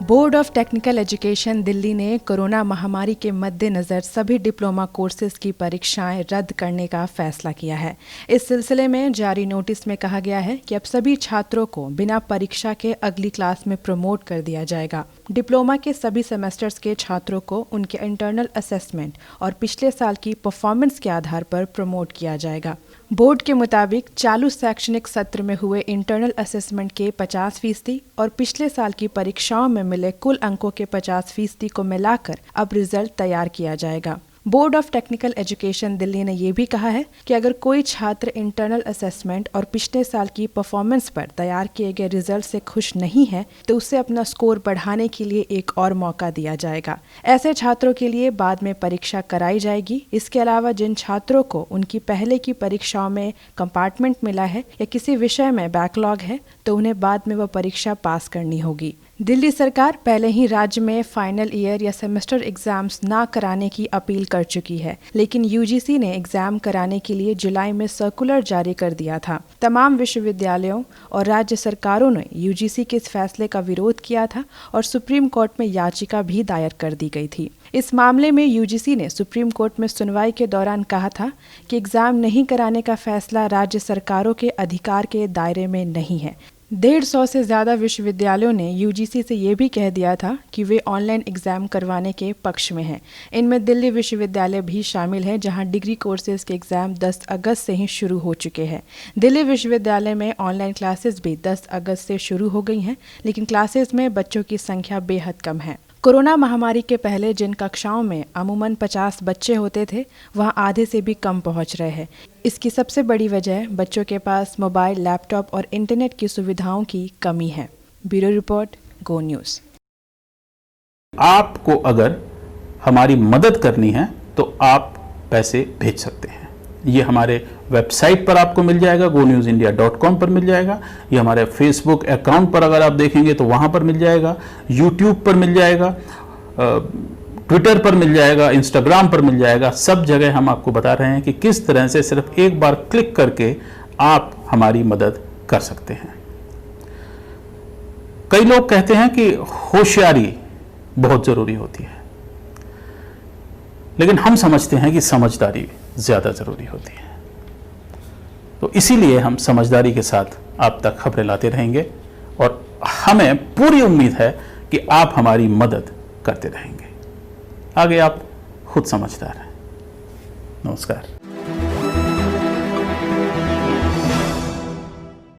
Board of technical education Delhi ने corona महामारी के मद्देनज़र सभी डिप्लोमा कोर्सेज की परीक्षाएं रद्द करने का फैसला किया है। इस सिलसिले में जारी नोटिस में कहा गया है कि अब सभी छात्रों को बिना परीक्षा के अगली क्लास में प्रमोट कर दिया जाएगा। डिप्लोमा के सभी सेमेस्टर्स के छात्रों को उनके इंटरनल असेसमेंट और पिछले साल की परफॉर्मेंस के आधार पर प्रमोट किया जाएगा। बोर्ड के मुताबिक चालू शैक्षणिक सत्र में हुए इंटरनल असेसमेंट के 50% और पिछले साल की परीक्षाओं में मिले कुल अंकों के 50% को मिलाकर अब रिजल्ट तैयार किया जाएगा। Board of technical education Delhi ने यह भी कहा है कि अगर कोई छात्र इंटरनल असेसमेंट और पिछले साल की परफॉर्मेंस पर तैयार किए गए रिजल्ट से खुश नहीं है तो उसे अपना स्कोर बढ़ाने के लिए एक और मौका दिया जाएगा। ऐसे छात्रों के लिए बाद में परीक्षा कराई जाएगी। इसके अलावा जिन छात्रों को उनकी पहले की परीक्षाओं में कंपार्टमेंट मिला है या किसी विषय में बैकलॉग है तो उन्हें बाद में वह परीक्षा पास करनी होगी। दिल्ली सरकार पहले ही राज्य में फाइनल ईयर या सेमेस्टर एग्जाम्स ना कराने की अपील कर चुकी है, लेकिन यूजीसी ने एग्जाम कराने के लिए जुलाई में सर्कुलर जारी कर दिया था। तमाम विश्वविद्यालयों और राज्य सरकारों ने यूजीसी के इस फैसले का विरोध किया था और सुप्रीम कोर्ट में याचिका भी दायर कर दी गई थी। इस मामले में यूजीसी ने सुप्रीम कोर्ट में सुनवाई के दौरान कहा था कि एग्जाम नहीं कराने का फैसला राज्य सरकारों के अधिकार के दायरे में नहीं है। 150 से ज़्यादा विश्वविद्यालयों ने यूजीसी से ये भी कह दिया था कि वे ऑनलाइन एग्ज़ाम करवाने के पक्ष में हैं। इनमें दिल्ली विश्वविद्यालय भी शामिल है, जहां डिग्री कोर्सेज के एग्ज़ाम 10 अगस्त से ही शुरू हो चुके हैं। दिल्ली विश्वविद्यालय में ऑनलाइन क्लासेस भी 10 अगस्त से शुरू हो गई हैं, लेकिन क्लासेस में बच्चों की संख्या बेहद कम है। कोरोना महामारी के पहले जिन कक्षाओं में अमूमन 50 बच्चे होते थे, वहां आधे से भी कम पहुंच रहे हैं। इसकी सबसे बड़ी वजह बच्चों के पास मोबाइल, लैपटॉप और इंटरनेट की सुविधाओं की कमी है। ब्यूरो रिपोर्ट, गो न्यूज़। आपको अगर हमारी मदद करनी है तो आप पैसे भेज सकते हैं। ये हमारे वेबसाइट पर आपको मिल जाएगा, gonewsindia.com पर मिल जाएगा। ये हमारे फेसबुक अकाउंट पर अगर आप देखेंगे तो वहाँ पर मिल जाएगा, यूट्यूब पर मिल जाएगा, ट्विटर पर मिल जाएगा, इंस्टाग्राम पर मिल जाएगा। सब जगह हम आपको बता रहे हैं कि किस तरह से सिर्फ एक बार क्लिक करके आप हमारी मदद कर सकते हैं। कई लोग कहते हैं कि होशियारी बहुत ज़रूरी होती है, लेकिन हम समझते हैं कि समझदारी ज़्यादा ज़रूरी होती है। तो इसीलिए हम समझदारी के साथ आप तक खबरें लाते रहेंगे और हमें पूरी उम्मीद है कि आप हमारी मदद करते रहेंगे। आगे आप खुद समझदार हैं। नमस्कार।